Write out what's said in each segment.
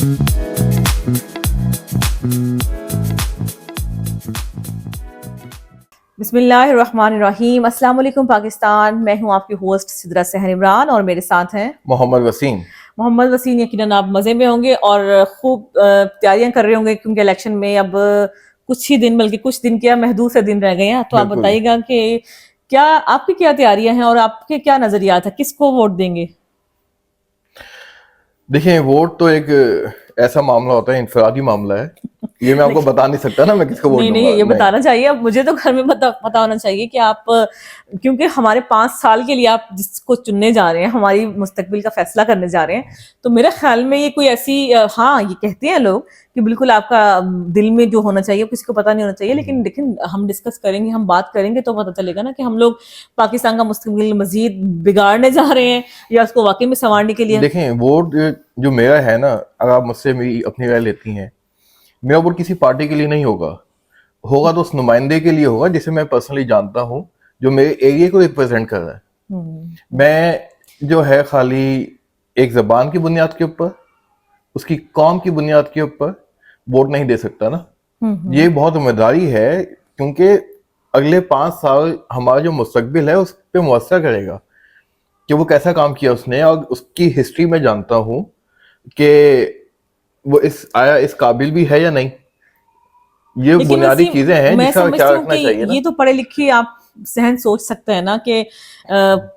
बिस्मिल्लाहिर्रहमानिर्रहीम। अस्सलाम वालेकुम पाकिस्तान। मैं हूं आपकी होस्ट सिद्रा सहर इमरान और मेरे साथ हैं मोहम्मद वसीम। मोहम्मद वसीम। यकीनन आप मज़े में होंगे और खूब तैयारियां कर रहे होंगे, क्योंकि इलेक्शन में अब कुछ ही दिन, बल्कि कुछ दिन क्या महदूद से दिन रह गए हैं। तो आप बताइएगा कि क्या आपकी क्या तैयारियां हैं और आपके क्या नजरियात है, किसको वोट देंगे? देखिए, वोट तो एक ऐसा मामला होता है, इंफरादी मामला है। ये मैं आपको बता नहीं सकता ना मैं किसको वोट दूंगा। नहीं, ये बताना चाहिए। अब मुझे तो घर में पता होना चाहिए कि आप, क्योंकि हमारे 5 साल के लिए आप जिसको चुनने जा रहे हैं, हमारी मुस्तकबिल का फैसला करने जा रहे हैं, तो मेरे ख्याल में ये कोई ऐसी, हाँ ये कहते हैं लोग कि बिल्कुल आपका दिल में जो होना चाहिए किसी को पता नहीं होना चाहिए, लेकिन हम डिस्कस करेंगे, हम बात करेंगे तो पता चलेगा ना कि हम लोग पाकिस्तान का मुस्तकबिल मजीद बिगाड़ने जा रहे हैं या उसको वाकई में संवारने के लिए। देखें, वोट जो मेरा है ना, अगर आप मुझसे मेरी अपनी राय लेती हैं, मेरा वोट किसी पार्टी के लिए नहीं होगा तो उस नुमाइंदे के लिए होगा जिसे मैं पर्सनली जानता हूँ, जो मेरे एरिया को रिप्रेजेंट कर रहा है। मैं जो है खाली एक ज़बान की बुनियाद के ऊपर, उसकी कौम की बुनियाद के ऊपर वोट नहीं दे सकता ना। ये बहुत जिम्मेदारी है, क्योंकि अगले 5 साल हमारा जो मुस्तकबिल है उस पर मुअस्सर करेगा कि वो कैसा काम किया उसने, और उसकी हिस्ट्री में जानता हूँ कि वो इस काबिल भी है या नहीं। ये बुनियादी चीजें हैं जिसका ख्याल रखना चाहिए ना। ये तो पढ़े लिखे आप सहन सोच सकते हैं ना कि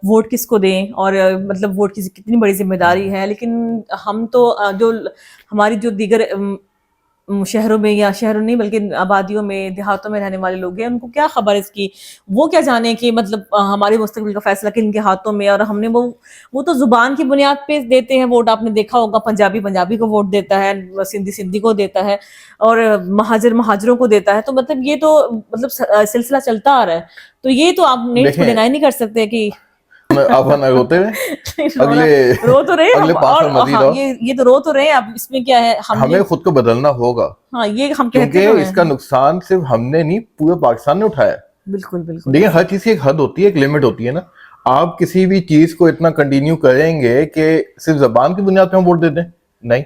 वोट किसको दें, और मतलब वोट की कितनी बड़ी जिम्मेदारी है। लेकिन हम तो जो हमारी जो दीगर शहरों में, या शहरों नहीं बल्कि आबादियों में, देहातों में रहने वाले लोग हैं, उनको क्या खबर इसकी, वो क्या जाने कि मतलब हमारे मुस्तकबिल का फैसला किनके हाथों में। और हमने वो तो जुबान की बुनियाद पे देते हैं वोट। आपने देखा होगा, पंजाबी को वोट देता है, सिंधी को देता है, और महाजरों को देता है। तो मतलब ये तो मतलब सिलसिला चलता आ रहा है। तो ये तो आप डिनाई नहीं कर सकते कि अब रोते रहे रो तो रहे अगले 5 साल मजीद। हाँ, ये तो रो तो रहे। अब इसमें क्या है, हमें खुद को बदलना होगा। हाँ, ये हम कहते हैं, इसका नुकसान सिर्फ हमने नहीं, पूरे पाकिस्तान ने उठाया। बिल्कुल। देखिए, हर चीज की एक हद होती है, एक लिमिट होती है ना। आप किसी भी चीज को इतना कंटिन्यू करेंगे कि सिर्फ जबान की बुनियाद पे हम वोट दे दें, नहीं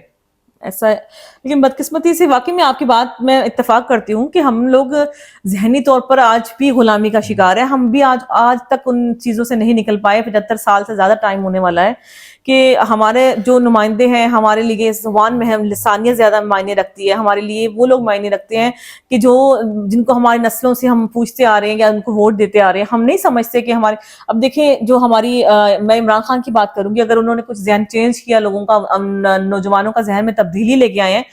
ऐसा है। लेकिन बदकिस्मती से वाकई में आपकी बात मैं इत्तेफाक करती हूँ कि हम लोग जहनी तौर पर आज भी गुलामी का शिकार है। हम भी आज तक उन चीज़ों से नहीं निकल पाए। 75 साल से ज़्यादा टाइम होने वाला है कि हमारे जो नुमाइंदे हैं, हमारे लिए ज़ुबान में हम लिसानियत ज़्यादा मायने रखती है। हमारे लिए वो लोग मायने रखते हैं कि जिनको हमारी नस्लों से हम पूछते आ रहे हैं या उनको वोट देते आ रहे हैं। हम नहीं समझते कि हमारे, अब देखें जो हमारी मैं इमरान खान की बात करूंगी, अगर उन्होंने कुछ जहन चेंज किया, लोगों का, नौजवानों का जहन में तब्दीली लेके आए हैं,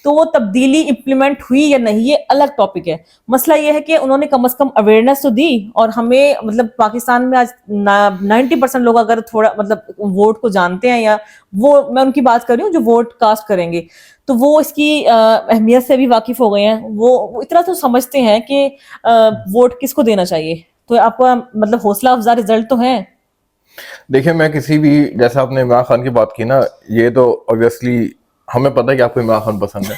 तो वो तब्दीली इम्प्लीमेंट हुई या नहीं ये अलग टॉपिक है। मसला ये है कि उन्होंने कम से कम अवेयरनेस तो दी। और हमें मतलब पाकिस्तान में आज 90% लोग अगर थोड़ा मतलब वोट को जानते हैं, या वो, मैं उनकी बात कर रही हूँ जो वोट कास्ट करेंगे, तो वो इसकी अहमियत से भी वाकिफ हो गए हैं। वो इतना तो समझते हैं कि वोट किसको देना चाहिए। तो आपका मतलब हौसला अफजा रिजल्ट तो है। देखिए, मैं किसी भी, जैसा आपने इमरान खान की बात की ना, ये तो ऑब्वियसली हमें पता है कि आपको इमरान खान पसंद है।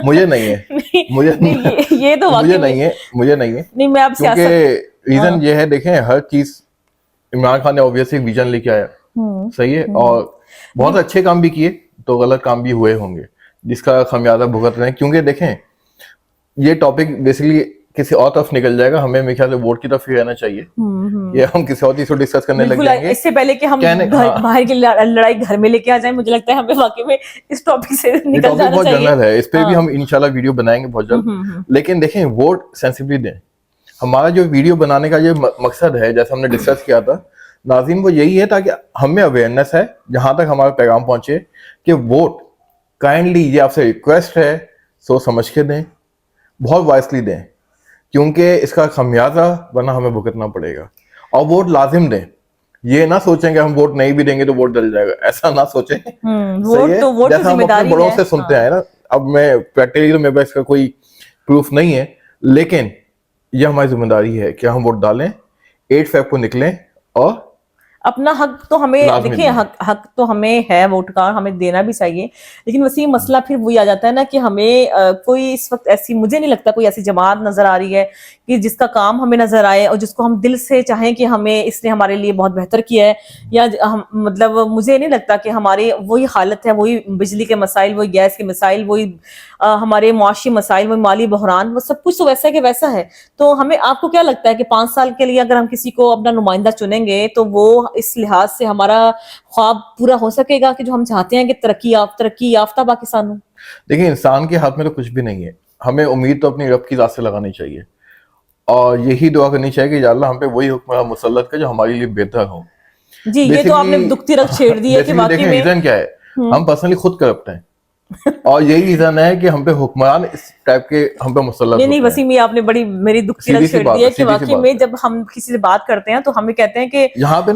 मुझे नहीं है। मुझे नहीं है। नहीं, मैं आप क्योंकि रीजन ये है, देखें, हर चीज इमरान खान ने ऑब्वियसली विजन लेके आया, सही है, और बहुत अच्छे काम भी किए, तो गलत काम भी हुए होंगे जिसका खमियाजा भुगत रहे हैं। क्योंकि देखें, ये टॉपिक बेसिकली किसी और तरफ निकल जाएगा। हमें मेरे ख्याल से वोट की तरफ ही रहना चाहिए। ये हम किसी और चीज को डिस्कस करने लग जाएंगे। इससे पहले कि हम बाहर की लड़ाई घर में लेके आ जाएं, मुझे लगता है हमें वाकई में इस टॉपिक से निकल जाना बहुत चाहिए। जनरल है, इस पे भी हम इंशाल्लाह वीडियो बनाएंगे बहुत जल्द। लेकिन देखें, वोट सेंसिबली दें। हमारा जो वीडियो बनाने का जो मकसद है, जैसा हमने डिस्कस किया था नाज़रीन, वो यही है ताकि हमें अवेयरनेस है, जहां तक हमारा पैगाम पहुंचे कि वोट काइंडली, ये आपसे रिक्वेस्ट है, सोच समझ के दें, बहुत वाइसली दें, क्योंकि इसका खमियाजा वरना हमें भुगतना पड़ेगा। और वोट लाजिम दें। ये ना सोचें कि हम वोट नहीं भी देंगे तो वोट डल जाएगा, ऐसा ना सोचें। वोट जैसा हम अपने बड़ों से सुनते हैं ना, अब मैं प्रैक्टिकली तो मेरे पास इसका कोई प्रूफ नहीं है, लेकिन यह हमारी जिम्मेदारी है कि हम वोट डालें, 8 फेब को निकलें और اپنا حق تو ہمیں دیکھیں حق تو ہمیں ہے ووٹ کا, ہمیں دینا بھی چاہیے, لیکن وسیم مسئلہ پھر وہی آ جاتا ہے نا کہ ہمیں کوئی اس وقت ایسی, مجھے نہیں لگتا کوئی ایسی جماعت نظر آ رہی ہے کہ جس کا کام ہمیں نظر آئے اور جس کو ہم دل سے چاہیں کہ ہمیں اس نے ہمارے لیے بہت بہتر کیا ہے, یا مطلب مجھے نہیں لگتا کہ ہماری وہی حالت ہے, وہی بجلی کے مسائل, وہی گیس کے مسائل, وہی ہمارے معاشی مسائل, وہی مالی بحران, وہ سب کچھ تو ویسا کہ ویسا ہے. تو ہمیں, آپ کو کیا لگتا ہے کہ 5 سال کے لیے اگر ہم کسی کو اپنا نمائندہ چنیں گے تو وہ اس لحاظ سے ہمارا خواب پورا ہو سکے گا کہ جو ہم چاہتے ہیں کہ ترقی یافتہ پاکستان ہو؟ دیکھیں انسان کے ہاتھ میں تو کچھ بھی نہیں ہے, ہمیں امید تو اپنی رب کی ذات سے لگانی چاہیے اور یہی دعا کرنی چاہیے کہ یا اللہ ہم پہ وہی حکمراں مسلط کر جو ہمارے لیے بہتر ہو. جی یہ تو آپ نے دکھتی رکھ چھیڑ دی ہے کہ واقعی میں ریزن کیا ہے, ہم پرسنلی خود کرپٹ ہیں اور یہی ریزن ہے کہ ہم پہ حکمران اس ٹائپ کے ہم پہ مسلط ہوتے ہیں. نہیں وسیم, یہ آپ نے بڑی میری دکھتی رکھ چھیڑ دی ہے کہ واقعی میں جب ہم کسی سے بات کرتے ہیں تو ہمیں کہتے ہیں کہ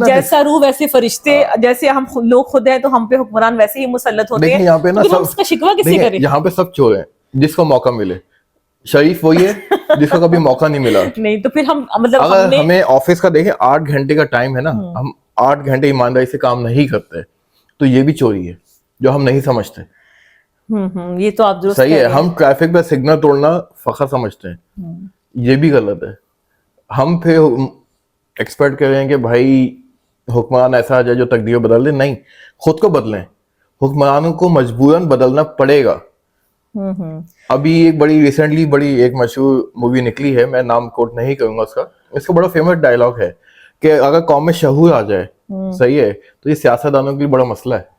جیسا روح ویسے فرشتے, جیسے ہم لوگ خود ہیں تو ہم پہ حکمران ویسے ہی مسلط ہوتے ہیں. یہاں پہ نا ہم اس کا شکوہ کس سے کریں؟ یہاں پہ سب چور ہیں, جس کو موقع ملے. شریف وہی ہے جس کو کبھی موقع نہیں ملا. نہیں تو پھر ہم مطلب اگر ہمیں آفس کا دیکھیں 8 گھنٹے کا ٹائم ہے نا, ہم 8 گھنٹے ایمانداری سے کام نہیں کرتے تو یہ بھی چوری ہے جو ہم نہیں سمجھتے. یہ تو آپ درست صحیح ہے, ہم ٹریفک پہ سگنل توڑنا فخر سمجھتے ہیں, یہ بھی غلط ہے. ہم پھر ایکسپیکٹ کر رہے ہیں کہ بھائی حکمران ایسا آ جائے جو تقدیر بدل دے. نہیں, خود کو بدلیں, حکمرانوں کو مجبوراً بدلنا پڑے گا. ابھی ایک بڑی ریسنٹلی بڑی ایک مشہور مووی نکلی ہے, میں نام کوٹ نہیں کروں گا اس کا, اس کا بڑا فیمس ڈائلاگ ہے کہ اگر قوم میں شعور آ جائے, صحیح ہے, تو یہ سیاستدانوں کے لیے بڑا مسئلہ ہے.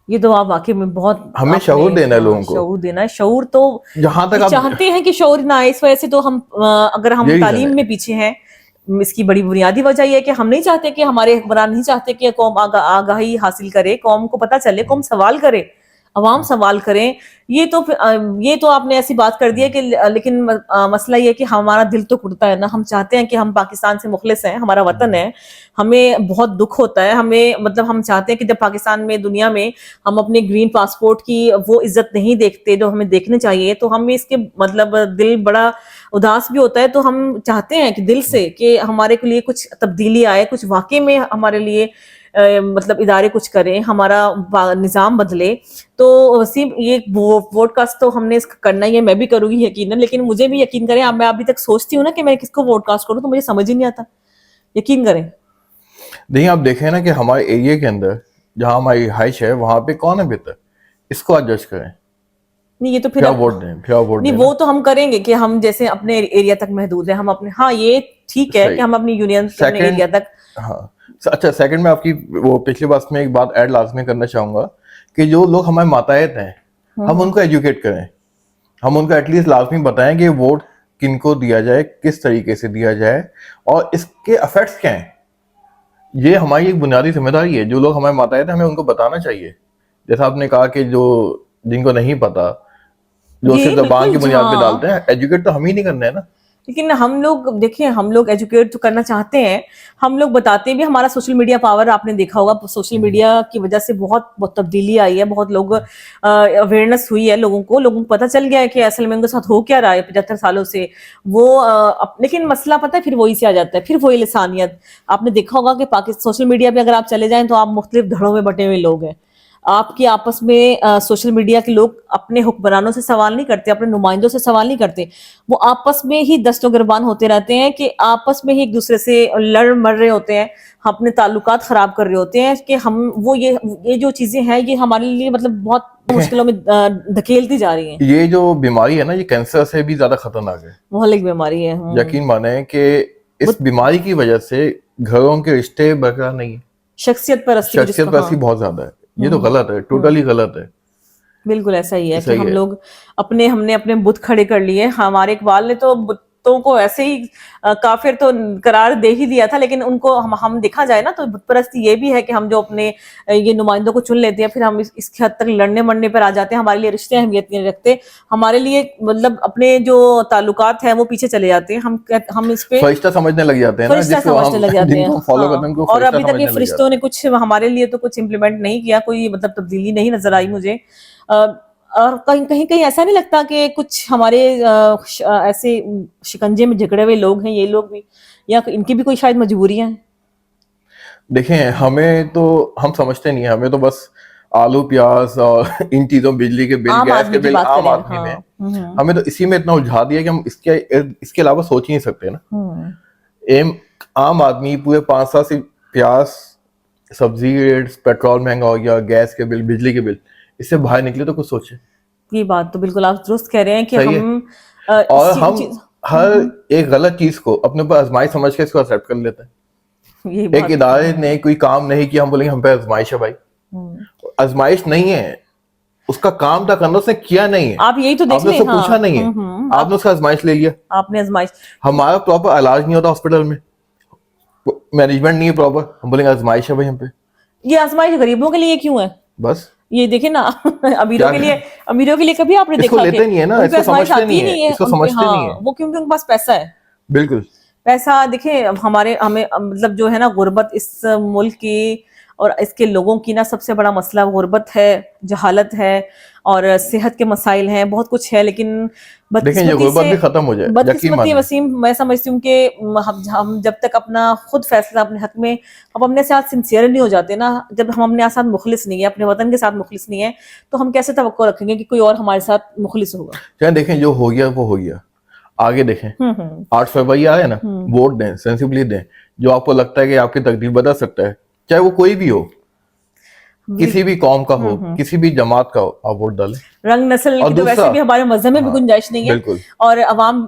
یہ تو آپ واقعی میں بہت, ہمیں شعور دینا ہے لوگوں کو, شعور دینا ہے. شعور تو جہاں تک آپ چاہتے ہیں کہ شعور نہ آئے, اس وجہ سے تو ہم اگر ہم تعلیم میں پیچھے ہیں, اس کی بڑی بنیادی وجہ یہ ہے کہ ہم نہیں چاہتے کہ ہمارے حکمران نہیں چاہتے کہ قوم آگاہی حاصل کرے, قوم کو پتہ چلے, قوم سوال کرے, عوام سوال کریں. یہ تو آپ نے ایسی بات کر دی ہے کہ, لیکن مسئلہ یہ ہے کہ ہمارا دل تو ٹوٹتا ہے نا. ہم چاہتے ہیں کہ ہم پاکستان سے مخلص ہیں, ہمارا وطن ہے, ہمیں بہت دکھ ہوتا ہے, ہمیں مطلب ہم چاہتے ہیں کہ جب پاکستان میں, دنیا میں ہم اپنے گرین پاسپورٹ کی وہ عزت نہیں دیکھتے جو ہمیں دیکھنے چاہیے, تو ہم اس کے مطلب دل بڑا اداس بھی ہوتا ہے. تو ہم چاہتے ہیں کہ دل سے کہ ہمارے کے لیے کچھ تبدیلی آئے, کچھ واقعی میں ہمارے لیے مطلب ادارے کچھ کریں, ہمارا نظام بدلے. تو وسیم یہ ووٹ کاسٹ تو ہم نے کرنا ہی ہے, میں بھی کروں گی یقیناً, لیکن مجھے بھی یقین کریں, میں ابھی تک سوچتی ہوں نا کہ میں کس کو ووٹ کاسٹ کروں تو مجھے سمجھ ہی نہیں آتا, یقین کریں. نہیں آپ دیکھیں نا کہ ہمارے ایریا کے اندر جہاں ہماری رہائش ہے وہاں پہ کون ہے بہتر, اس کو ایڈجسٹ کریں. نہیں یہ تو پھر ووٹ دیں, نہیں وہ تو ہم کریں گے کہ ہم جیسے اپنے ایریا تک محدود ہیں, ہم اپنے, ہاں یہ ٹھیک ہے کہ ہم اپنی یونین اپنے ایریا تک. ہاں اچھا, سیکنڈ میں آپ کی وہ پچھلی بات میں ایک بات ایڈ لازمی کرنا چاہوں گا کہ جو لوگ ہمارے ماتحت ہیں ہم ان کو ایجوکیٹ کریں, ہم ان کو ایٹ لیسٹ لازمی بتائیں کہ ووٹ کن کو دیا جائے, کس طریقے سے دیا جائے اور اس کے افیکٹس کیا ہیں. یہ ہماری ایک بنیادی ذمہ داری ہے. جو لوگ ہمارے ماتحت ہیں ہمیں ان کو بتانا چاہیے. جیسا آپ نے کہا کہ جو جن کو نہیں پتا, جو صرف زبان کی بنیاد پہ ڈالتے ہیں, ایجوکیٹ تو ہم ہی نہیں کرنا ہے نا. لیکن ہم لوگ دیکھیں, ہم لوگ ایجوکیٹ تو کرنا چاہتے ہیں, ہم لوگ بتاتے بھی, ہمارا سوشل میڈیا پاور آپ نے دیکھا ہوگا, سوشل میڈیا کی وجہ سے بہت تبدیلی آئی ہے, بہت لوگ اویئرنیس ہوئی ہے, لوگوں کو پتہ چل گیا ہے کہ اصل میں ان کے ساتھ ہو کیا رہا ہے 75 سالوں سے وہ. لیکن مسئلہ پتہ ہے پھر وہی سے آ جاتا ہے, پھر وہی لسانیت. آپ نے دیکھا ہوگا کہ سوشل میڈیا پہ اگر آپ چلے جائیں تو آپ مختلف دھڑوں میں بٹے ہوئے لوگ ہیں. آپ کی آپس میں سوشل میڈیا کے لوگ اپنے حکمرانوں سے سوال نہیں کرتے, اپنے نمائندوں سے سوال نہیں کرتے, وہ آپس میں ہی دست و گربان ہوتے رہتے ہیں کہ آپس میں ہی ایک دوسرے سے لڑ مر رہے ہوتے ہیں, اپنے تعلقات خراب کر رہے ہوتے ہیں کہ ہم وہ یہ جو چیزیں ہیں یہ ہمارے لیے مطلب بہت مشکلوں میں دھکیلتی جا رہی ہیں. یہ جو بیماری ہے نا یہ کینسر سے بھی زیادہ خطرناک ہے, مہلک بیماری ہے. یقین مانیں کہ اس بیماری کی وجہ سے گھروں کے رشتے برقرار نہیں ہیں, شخصیت پرستی بہت زیادہ ہے. یہ تو غلط ہے, ٹوٹلی غلط ہے. بالکل ایسا ہی ہے کہ ہم لوگ ہم نے اپنے بت کھڑے کر لیے. ہمارے اقبال نے تو بتوں کو ایسے ہی کافر تو قرار دے ہی دیا تھا, لیکن ان کو ہم دیکھا جائے نا تو بت پرستی یہ بھی ہے کہ ہم جو اپنے یہ نمائندوں کو چن لیتے ہیں پھر ہم اس حد تک لڑنے مرنے پر آ جاتے ہیں, ہمارے لیے رشتے اہمیت نہیں رکھتے, ہمارے لیے مطلب اپنے جو تعلقات ہیں وہ پیچھے چلے جاتے ہیں. ہم اس پہ فرشتہ سمجھنے لگ جاتے ہیں, فرشتہ سمجھنے لگ جاتے ہیں, اور ابھی تک یہ ہیں. فرشتوں نے کچھ ہمارے لیے تو کچھ امپلیمنٹ نہیں کیا, کوئی مطلب تبدیلی نہیں نظر آئی مجھے. اور کہیں ایسا نہیں لگتا کہ کچھ ہمارے ایسے شکنجے میں جکڑے ہوئے لوگ ہیں یہ لوگ بھی, یا ان کی بھی کوئی شاید مجبوریاں ہیں. देखें हमें तो हम समझते नहीं है, हमें तो बस आलू प्याज और इन चीजों, बिजली के बिल, आम गैस आदमी के की बिल बात आम करें, आदमी हाँ। में, हमें तो इसी में इतना उलझा दिया कि हम इसके अलावा सोच ही नहीं सकते ना। एम आम आदमी पूरे 5 साल से प्याज, सब्जी रेट्स, पेट्रोल महंगा हो गया, गैस के बिल, बिजली के बिल, इससे बाहर निकले तो कुछ सोचे। ये बात तो बिल्कुल आप दुरुस्त कह रहे हैं कि सही है। हम और इस हम चीज हर एक गलत चीज को अपने ऊपर आजमाइश समझ के इसको एक्सेप्ट कर लेते हैं। ये एक बात इदारे ने कोई काम नहीं किया, हम बोलेंगे हम पे आजमाइश है भाई। आजमाइश नहीं है, उसका काम था करना, उसने किया नहीं है, आप यही तो देख आपने लें, उससे हाँ। पूछा नहीं है, आपने उसका आजमाइश ले लिया। आपने आजमाइश, हमारा प्रॉपर इलाज नहीं होता हॉस्पिटल में, मैनेजमेंट नहीं है प्रॉपर, हम बोलेंगे आजमाइश है भाई हम पे, ये आजमाइश गरीबों के लिए क्यों है? बस। ये देखे ना अमीरों क्या के लिए, अमीरों के लिए कभी आपने इसको देखा लेते नहीं है ना, उन पे इसको आजमाइश समझते आती नहीं ही है, नहीं है इसको उन पे, समझते नहीं हाँ, है। वो क्योंकि उनके पास पैसा है। बिल्कुल। पैसा देखिए हमारे हमें मतलब जो है ना गुर्बत इस मुल्क की और इसके लोगों की ना सबसे बड़ा मसला गुर्बत है, जहालत है और सेहत के मसाइल हैं, बहुत कुछ है। लेकिन देखें ये बदकिस्मती गुर्बत से, भी खत्म हो जाए, यकीन बदकिस्मती मानिए। वसीम, मैं समझती हूँ कि हम जब तक अपना खुद फैसला अपने हक में हम अपने साथ सिंसियर नहीं हो जाते ना, जब हम अपने साथ मुखलिस नहीं है, अपने वतन के साथ मुखलिस नहीं है, तो हम कैसे तवक्को रखेंगे कि कोई और हमारे साथ मुखलिस होगा। चाहे देखें जो हो गया वो हो गया, आगे देखें। 8 फरवरी आ रहा है ना, वोट दें, सेंसिबली दें, जो आपको लगता है कि आपकी तकदीर बदल सकता है, चाहे वो कोई भी हो, किसी भी कौम का हो, किसी भी जमात का हो, आप वोट डालें। रंग नस्ल और की तो वैसे दूसरा, भी हमारे मजहब में भी हाँ, गुंजाइश नहीं है। बिल्कुल। और अवाम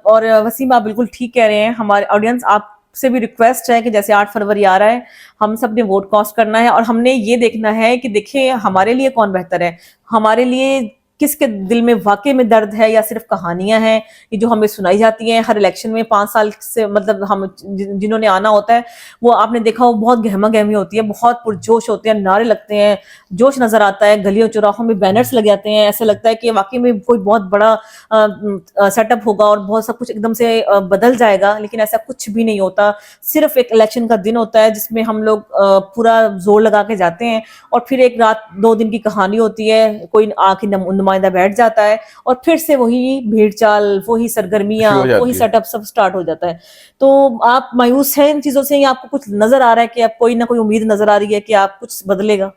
और वसीम आप बिल्कुल ठीक कह रहे हैं। हमारे ऑडियंस आपसे भी रिक्वेस्ट है कि जैसे 8 फरवरी आ रहा है, हम सब ने वोट कास्ट करना है और हमने ये देखना है कि देखिए हमारे लिए कौन बेहतर है, हमारे लिए किसके दिल में वाकई में दर्द है या सिर्फ कहानियां हैं ये जो हमें सुनाई जाती हैं हर इलेक्शन में। 5 साल से मतलब हम जिन्होंने आना होता है वो आपने देखा वो बहुत गहमा गहमी होती है, बहुत पुरजोश होते हैं, नारे लगते हैं, जोश नजर आता है, गलियों चौराहों में बैनर्स लग जाते हैं, ऐसा लगता है कि वाकई में कोई बहुत बड़ा सेटअप होगा और बहुत सब कुछ एकदम से बदल जाएगा। लेकिन ऐसा कुछ भी नहीं होता, सिर्फ एक इलेक्शन का दिन होता है जिसमें हम लोग पूरा जोर लगा के जाते हैं और फिर एक रात 2 दिन की कहानी होती है, कोई आके नुमाइंदा बैठ जाता है और फिर से वही भीड़ चाल, वही सरगर्मियां, शुरू हो जाती वही है। सेटअप सब स्टार्ट हो जाता है। तो आप मायूस हैं इन चीजों से या आपको कुछ नजर आ रहा है कि आप कोई ना कोई उम्मीद नजर आ रही है कि आप कुछ बदलेगा?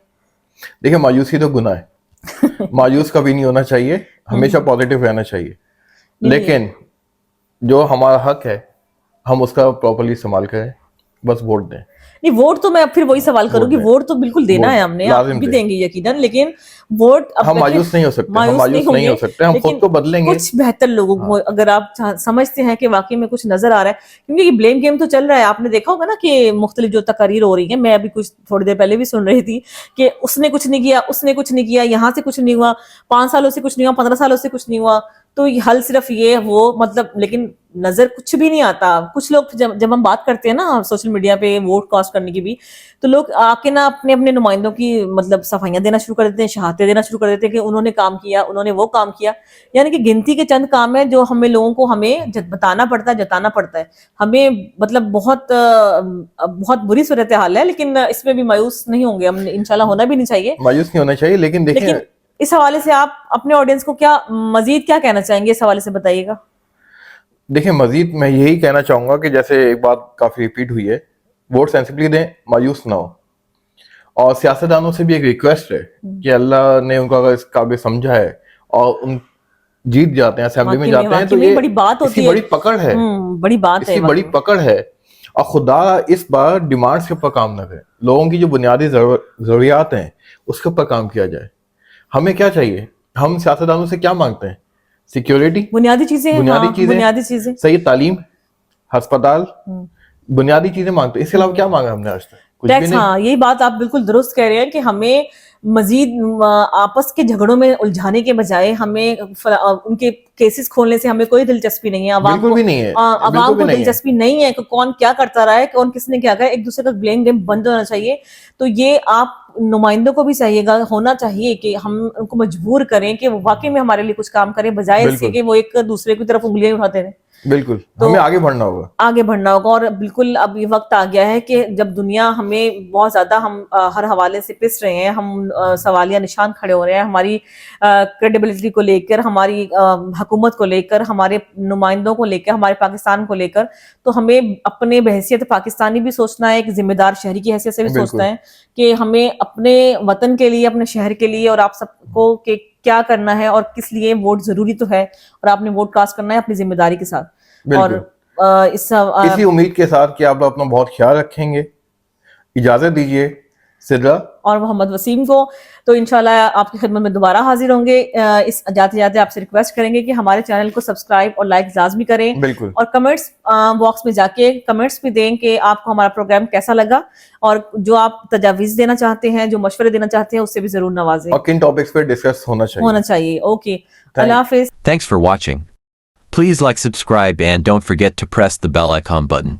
देखिए मायूसी तो गुनाह है, मायूस कभी नहीं होना चाहिए, हमेशा पॉजिटिव रहना चाहिए, लेकिन जो हमारा हक है हम उसका प्रॉपर्ली इस्तेमाल करें, बस वोट दें। नहीं, वोट तो मैं अब फिर वही सवाल करूंगी, दें। वोट तो बिल्कुल देना वोट है हमने, आप लाजिम भी दें। देंगे यकीनन, लेकिन वोट अब हम देखिए, मायूस नहीं हो सकते, हम मायूस मायूस नहीं हो होंगे, सकते, हम खुद लेकिन को बदलेंगे। कुछ बेहतर लोगों को अगर आप समझते हैं कि वाकई में कुछ नजर आ रहा है, क्योंकि ये ब्लेम गेम तो चल रहा है। आपने देखा होगा ना कि मुख्तलिफ जो तकारीर हो रही है, मैं अभी कुछ थोड़ी देर पहले भी सुन रही थी कि उसने कुछ नहीं किया, उसने कुछ नहीं किया, यहाँ से कुछ नहीं हुआ, 5 सालों से कुछ नहीं हुआ, 15 सालों से कुछ नहीं हुआ, तो ये हल सिर्फ ये वो मतलब, लेकिन नजर कुछ भी नहीं आता। कुछ लोग जब हम बात करते हैं ना सोशल मीडिया पे वोट कास्ट करने की भी, तो लोग आके ना अपने अपने नुमाइंदों की मतलब सफाइयां देना शुरू कर देते हैं, शहादतें देना शुरू कर देते हैं कि उन्होंने काम किया, उन्होंने वो काम किया। यानी कि गिनती के चंद काम है जो हमें लोगों को हमें बताना पड़ता है, जताना पड़ता है हमें, मतलब बहुत बहुत बुरी सूरत हाल है। लेकिन इसमें भी मायूस नहीं होंगे हम, इंशाल्लाह होना भी नहीं चाहिए, मायूस नहीं होना चाहिए, लेकिन लेकिन देखिए इस हवाले से आप अपने ऑडियंस को क्या मजीद क्या कहना चाहेंगे, इस हवाले से बताइएगा। देखिए मजीद मैं यही कहना चाहूंगा कि जैसे एक बात काफी रिपीट हुई है, वोट सेंसिबली दें, मायूस ना हो। और सियासतदानों से भी एक रिक्वेस्ट है कि अल्लाह ने उनका अगर इस काबिल समझा है और उन जीत जाते हैं, असेंबली में जाते हैं, तो ये बड़ी बात होती इसकी है, बड़ी पकड़ है, बड़ी बात है, इसकी बड़ी पकड़ है। और खुदा इस बार डिमांड्स के ऊपर काम न करे, लोगों की जो बुनियादी जरूरियात हैं उसके ऊपर काम किया जाए। हमें क्या चाहिए, हम सियासतदानों से क्या मांगते हैं? सिक्योरिटी, बुनियादी चीजें, बुनियादी हाँ, चीजें, बुनियादी चीजें, सही तालीम, अस्पताल, बुनियादी चीजें मांगते हैं। इसके अलावा क्या मांगा हमने आज तक? कुछ भी टैक्स, नहीं। हाँ, यही बात आप बिल्कुल दुरुस्त कह रहे हैं कि हमें मजीद आपस के झगड़ों में उलझाने के बजाय हमें उनके केसेस खोलने से हमें कोई दिलचस्पी नहीं है। बिल्कुल भी नहीं है, अवाम बिल्कुल भी को नहीं है। दिलचस्पी नहीं है कि कौन क्या करता रहा है, कौन किसने क्या कहा, एक दूसरे का ब्लेम गेम बंद होना चाहिए। तो ये आप नुमाइंदों को भी चाहिएगा, होना चाहिए कि हम उनको मजबूर करें कि वो वाकई में हमारे लिए कुछ काम करें, बजाय इसके बिल्कुल। कि वो एक दूसरे की तरफ उंगलियां उठाते रहे। بالکل ہمیں آگے بڑھنا ہوگا, آگے بڑھنا ہوگا. اور بالکل اب یہ وقت آ گیا ہے کہ جب دنیا ہمیں بہت زیادہ ہم ہر حوالے سے پس رہے ہیں, ہم سوالیہ نشان کھڑے ہو رہے ہیں ہماری کریڈیبلٹی کو لے کر, ہماری حکومت کو لے کر, ہمارے نمائندوں کو لے کر, ہمارے پاکستان کو لے کر, تو ہمیں اپنے بحیثیت پاکستانی بھی سوچنا ہے, ایک ذمہ دار شہری کی حیثیت سے بھی سوچنا ہے کہ ہمیں اپنے وطن کے لیے, اپنے شہر کے لیے, اور آپ سب کو کہ کیا کرنا ہے اور کس لیے ووٹ ضروری تو ہے, اور آپ نے ووٹ کاسٹ کرنا ہے اپنی ذمہ داری کے ساتھ. اور اسی امید کے ساتھ کہ آپ اپنا بہت خیال رکھیں گے, اجازت دیجیے سدرا اور محمد وسیم کو. تو انشاءاللہ آپ کی خدمت میں دوبارہ حاضر ہوں گے. اس جاتے جاتے آپ سے ریکویسٹ کریں گے کہ ہمارے چینل کو سبسکرائب اور لائک لازمی کریں, بالکل, اور کمنٹس باکس میں جا کے کمنٹس بھی دیں کہ آپ کو ہمارا پروگرام کیسا لگا, اور جو آپ تجاویز دینا چاہتے ہیں, جو مشورے دینا چاہتے ہیں, اس سے بھی ضرور نوازیں, اور کن ٹاپکس پہ ڈسکس ہونا چاہیے. اوکے, اللہ حافظ. Thanks for watching. Please like, subscribe, and don't forget to press the bell icon button.